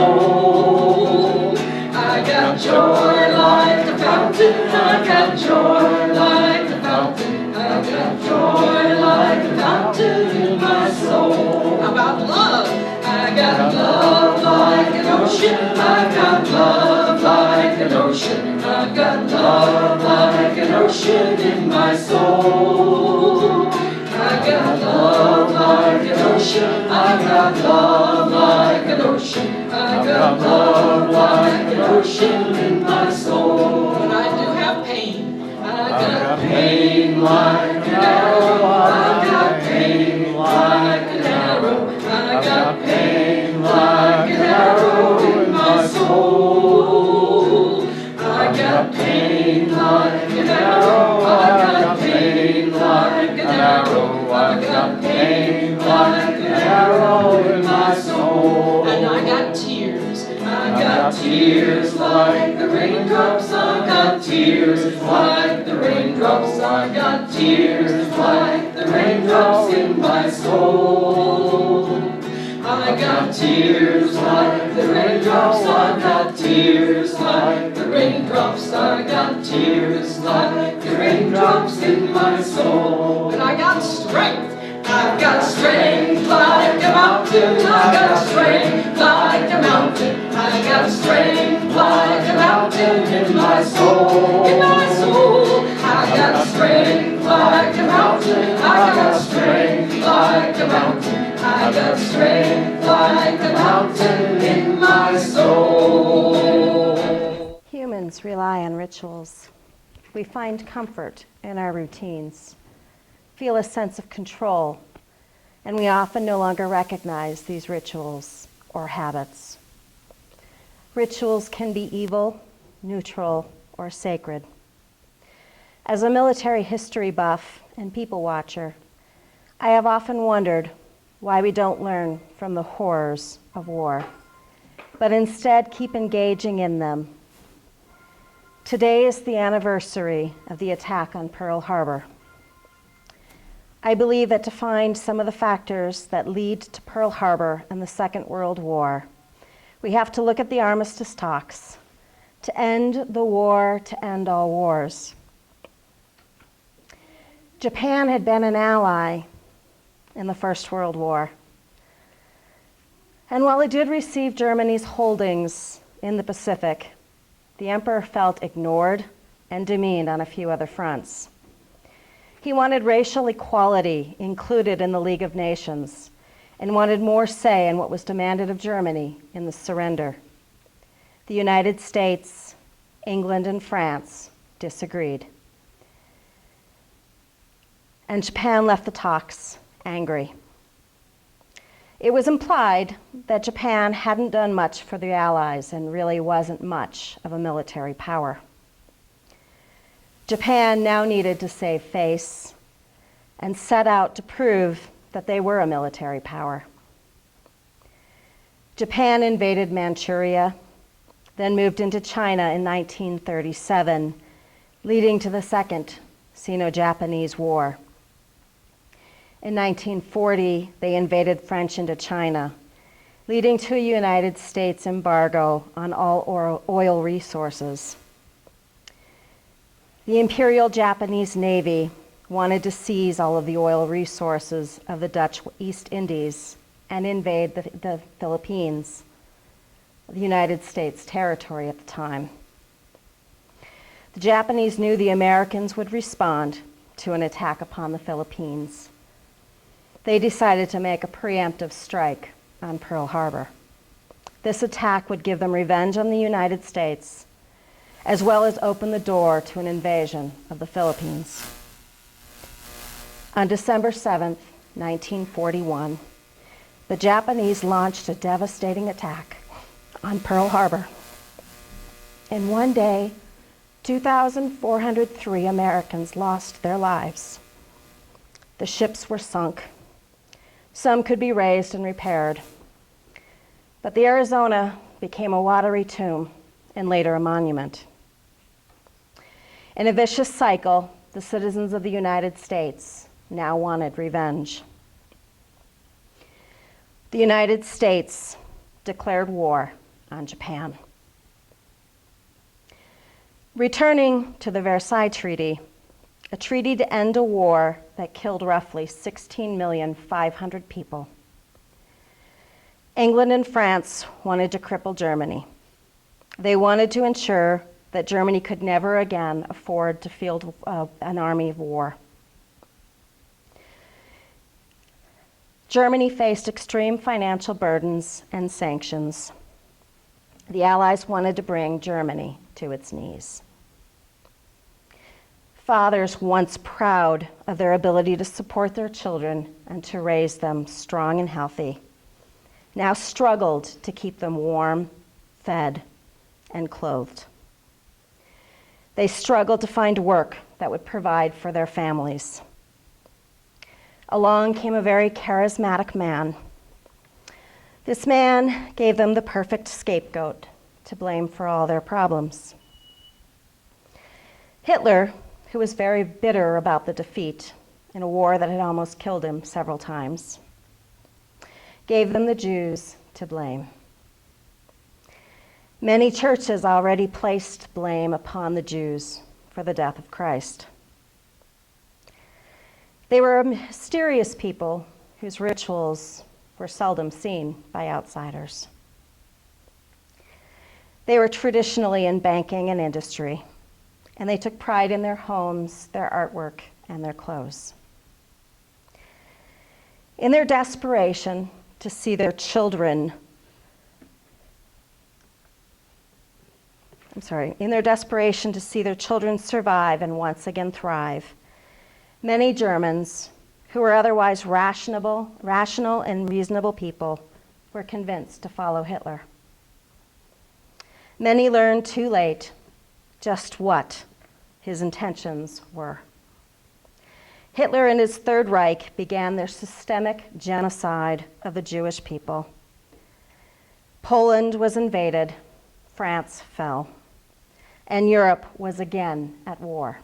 soul. I got joy like a fountain, I got joy like a fountain, I got joy like a fountain in my soul. How about love? I got love like an ocean, I got love like an ocean, I got love like an ocean in my soul. I got love like an ocean, I got love like an ocean, I got love like an ocean in my soul. But I do have pain, I got pain like an arrow, I got pain like an arrow, I got pain like an arrow in my soul. I got pain like an arrow, I got pain like an arrow, I got pain like an arrow in my soul. And I got tears, I got tears like the raindrops, I got tears like the raindrops, I got tears like the raindrops in my soul. I got tears like the raindrops, I got tears like the raindrops, I got tears like the raindrops in my soul. But I got strength, I've got strength like a mountain, I got strength like a mountain, I got strength like a mountain in my soul. In my soul, I got strength like a mountain, I got strength like a mountain, I got strength like a mountain in my soul. Humans rely on rituals. We find comfort in our routines, feel a sense of control, and we often no longer recognize these rituals or habits. Rituals can be evil, neutral, or sacred. As a military history buff and people watcher, I have often wondered why we don't learn from the horrors of war, but instead keep engaging in them. Today is the anniversary of the attack on Pearl Harbor. I believe that to find some of the factors that lead to Pearl Harbor and the Second World War, we have to look at the armistice talks to end the war, to end all wars. Japan had been an ally in the First World War. And while it did receive Germany's holdings in the Pacific, the emperor felt ignored and demeaned on a few other fronts. He wanted racial equality included in the League of Nations and wanted more say in what was demanded of Germany in the surrender. The United States, England, and France disagreed. And Japan left the talks angry. It was implied that Japan hadn't done much for the Allies and really wasn't much of a military power. Japan now needed to save face and set out to prove that they were a military power. Japan invaded Manchuria, then moved into China in 1937, leading to the Second Sino-Japanese War. In 1940, they invaded French Indochina, leading to a United States embargo on all oil resources. The Imperial Japanese Navy wanted to seize all of the oil resources of the Dutch East Indies and invade the Philippines, the United States territory at the time. The Japanese knew the Americans would respond to an attack upon the Philippines. They decided to make a preemptive strike on Pearl Harbor. This attack would give them revenge on the United States, as well as open the door to an invasion of the Philippines. On December 7th, 1941, the Japanese launched a devastating attack on Pearl Harbor. In one day, 2,403 Americans lost their lives. The ships were sunk. Some could be raised and repaired. But the Arizona became a watery tomb and later a monument. In a vicious cycle, the citizens of the United States now wanted revenge. The United States declared war on Japan. Returning to the Versailles Treaty, a treaty to end a war that killed roughly 16,500,000 people. England and France wanted to cripple Germany. They wanted to ensure that Germany could never again afford to field an army of war. Germany faced extreme financial burdens and sanctions. The Allies wanted to bring Germany to its knees. Fathers, once proud of their ability to support their children and to raise them strong and healthy, now struggled to keep them warm, fed, and clothed. They struggled to find work that would provide for their families. Along came a very charismatic man. This man gave them the perfect scapegoat to blame for all their problems. Hitler, who was very bitter about the defeat in a war that had almost killed him several times, gave them the Jews to blame. Many churches already placed blame upon the Jews for the death of Christ. They were a mysterious people whose rituals were seldom seen by outsiders. They were traditionally in banking and industry, and they took pride in their homes, their artwork, and their clothes. In their desperation to see their children survive and once again thrive, many Germans, who were otherwise rational and reasonable people, were convinced to follow Hitler. Many learned too late just what his intentions were. Hitler and his Third Reich began their systemic genocide of the Jewish people. Poland was invaded, France fell, and Europe was again at war.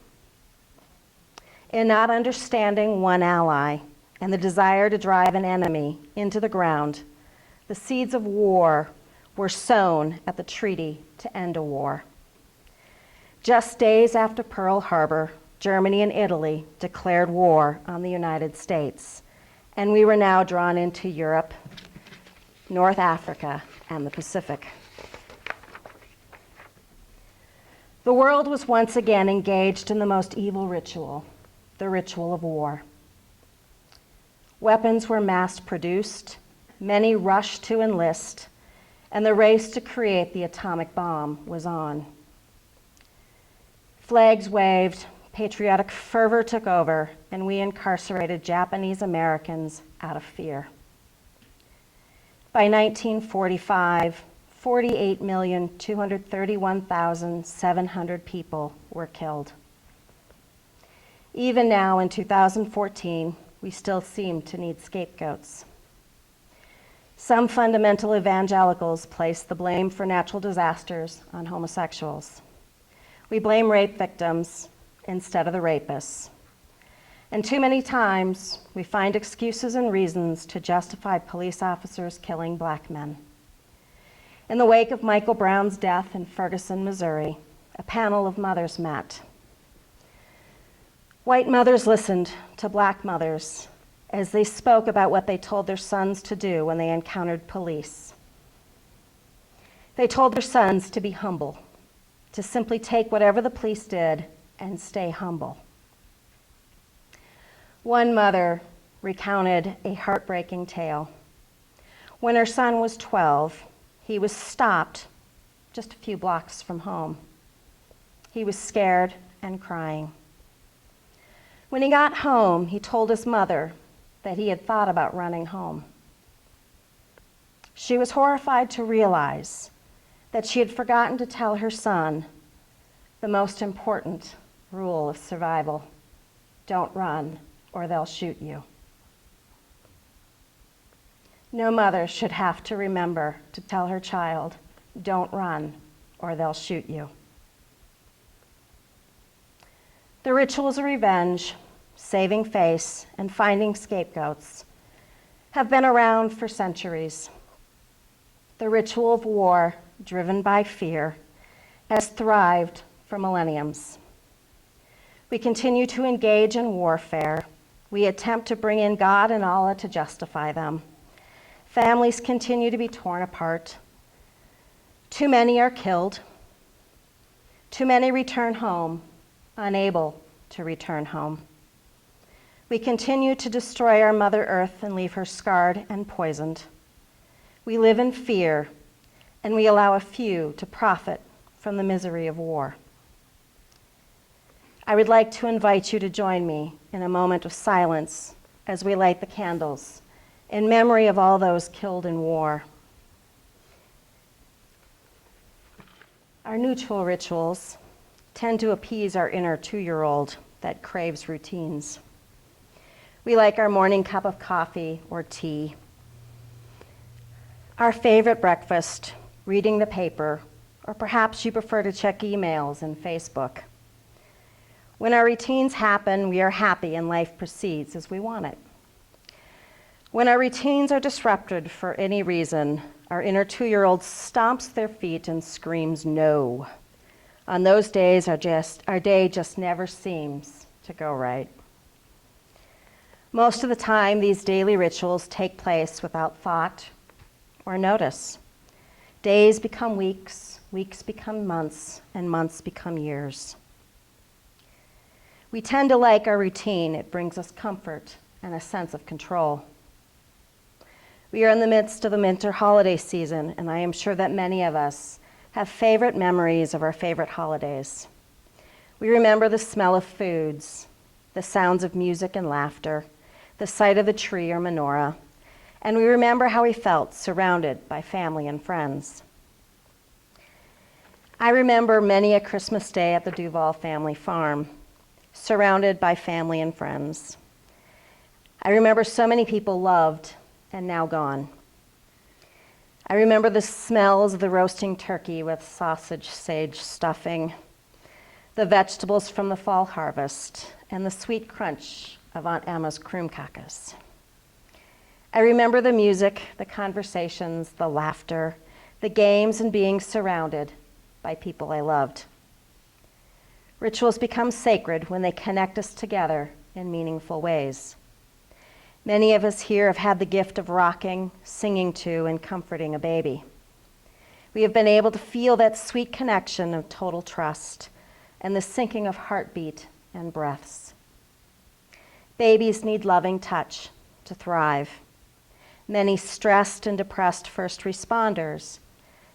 In not understanding one ally and the desire to drive an enemy into the ground, the seeds of war were sown at the treaty to end a war. Just days after Pearl Harbor, Germany and Italy declared war on the United States, and we were now drawn into Europe, North Africa, and the Pacific. The world was once again engaged in the most evil ritual, the ritual of war. Weapons were mass-produced, many rushed to enlist, and the race to create the atomic bomb was on. Flags waved, patriotic fervor took over, and we incarcerated Japanese Americans out of fear. By 1945, 48,231,700 people were killed. Even now in 2014, we still seem to need scapegoats. Some fundamental evangelicals place the blame for natural disasters on homosexuals. We blame rape victims instead of the rapists. And too many times, we find excuses and reasons to justify police officers killing black men. In the wake of Michael Brown's death in Ferguson, Missouri, a panel of mothers met. White mothers listened to black mothers as they spoke about what they told their sons to do when they encountered police. They told their sons to be humble, to simply take whatever the police did and stay humble. One mother recounted a heartbreaking tale. When her son was 12, he was stopped just a few blocks from home. He was scared and crying. When he got home, he told his mother that he had thought about running home. She was horrified to realize that she had forgotten to tell her son the most important rule of survival: don't run or they'll shoot you. No mother should have to remember to tell her child, don't run or they'll shoot you. The rituals of revenge, saving face, and finding scapegoats have been around for centuries. The ritual of war driven by fear, has thrived for millenniums. We continue to engage in warfare. We attempt to bring in God and Allah to justify them. Families continue to be torn apart. Too many are killed. Too many return home, unable to return home. We continue to destroy our Mother Earth and leave her scarred and poisoned. We live in fear, and we allow a few to profit from the misery of war. I would like to invite you to join me in a moment of silence as we light the candles in memory of all those killed in war. Our neutral rituals tend to appease our inner 2-year-old that craves routines. We like our morning cup of coffee or tea, our favorite breakfast, reading the paper, or perhaps you prefer to check emails and Facebook. When our routines happen, we are happy and life proceeds as we want it. When our routines are disrupted for any reason, our inner 2-year-old stomps their feet and screams no. On those days, our day just never seems to go right. Most of the time, these daily rituals take place without thought or notice. Days become weeks, weeks become months, and months become years. We tend to like our routine. It brings us comfort and a sense of control. We are in the midst of the winter holiday season, and I am sure that many of us have favorite memories of our favorite holidays. We remember the smell of foods, the sounds of music and laughter, the sight of the tree or menorah, and we remember how we felt surrounded by family and friends. I remember many a Christmas day at the Duval family farm, surrounded by family and friends. I remember so many people loved and now gone. I remember the smells of the roasting turkey with sausage sage stuffing, the vegetables from the fall harvest, and the sweet crunch of Aunt Emma's kroomkakas. I remember the music, the conversations, the laughter, the games, and being surrounded by people I loved. Rituals become sacred when they connect us together in meaningful ways. Many of us here have had the gift of rocking, singing to, and comforting a baby. We have been able to feel that sweet connection of total trust and the syncing of heartbeat and breaths. Babies need loving touch to thrive. Many stressed and depressed first responders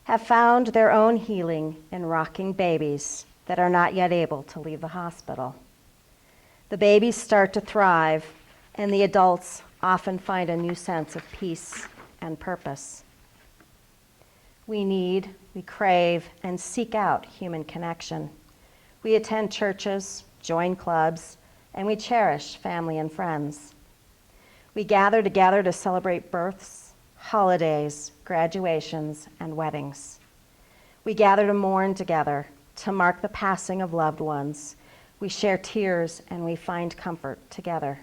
have found their own healing in rocking babies that are not yet able to leave the hospital. The babies start to thrive, and the adults often find a new sense of peace and purpose. We crave, and seek out human connection. We attend churches, join clubs, and we cherish family and friends. We gather together to celebrate births, holidays, graduations, and weddings. We gather to mourn together, to mark the passing of loved ones. We share tears and we find comfort together.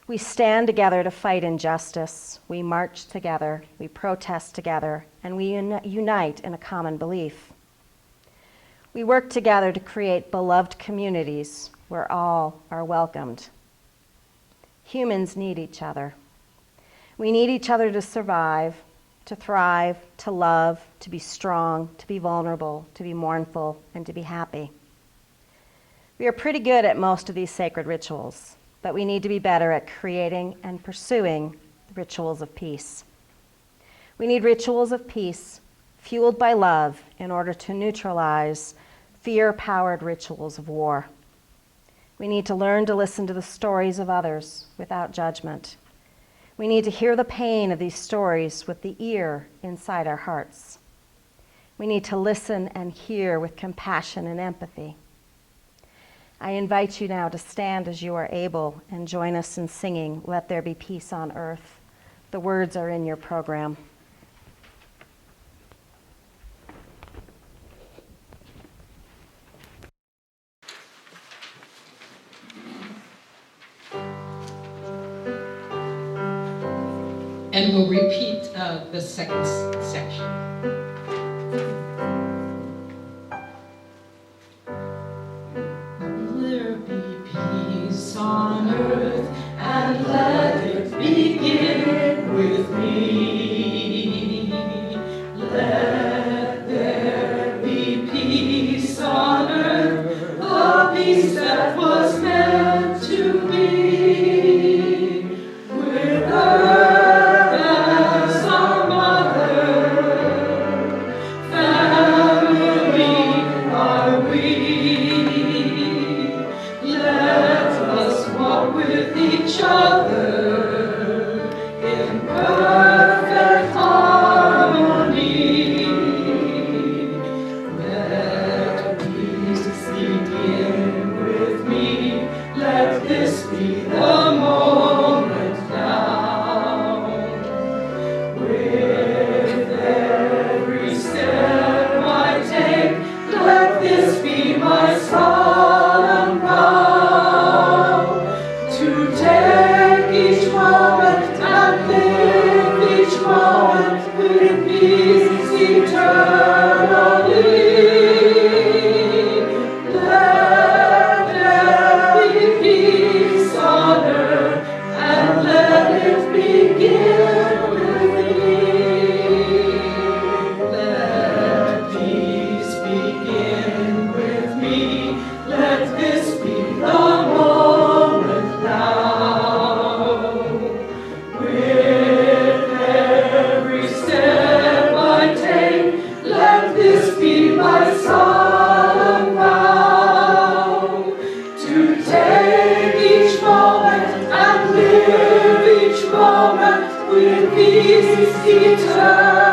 We stand together to fight injustice. We march together, we protest together, and we unite in a common belief. We work together to create beloved communities where all are welcomed. Humans need each other. We need each other to survive, to thrive, to love, to be strong, to be vulnerable, to be mournful, and to be happy. We are pretty good at most of these sacred rituals, but we need to be better at creating and pursuing rituals of peace. We need rituals of peace fueled by love in order to neutralize fear-powered rituals of war. We need to learn to listen to the stories of others without judgment. We need to hear the pain of these stories with the ear inside our hearts. We need to listen and hear with compassion and empathy. I invite you now to stand as you are able and join us in singing "Let There Be Peace on Earth." The words are in your program. And we'll repeat the second section. earth, and let it begin with me. Let there be peace on earth, the peace that was meant to be. With earth as our mother, family are we. Let us walk with each other in perfect harmony. Let peace begin with me. Let this be the moment now. With every step I take, let this be my solemn vow. To take each moment and live each moment with peace eternally. Let there be peace on earth, and let it begin with me. Let peace begin with me. Let this be the moment now. With every step I take, let this be my solemn vow. To take each moment and live each moment with peace eternal.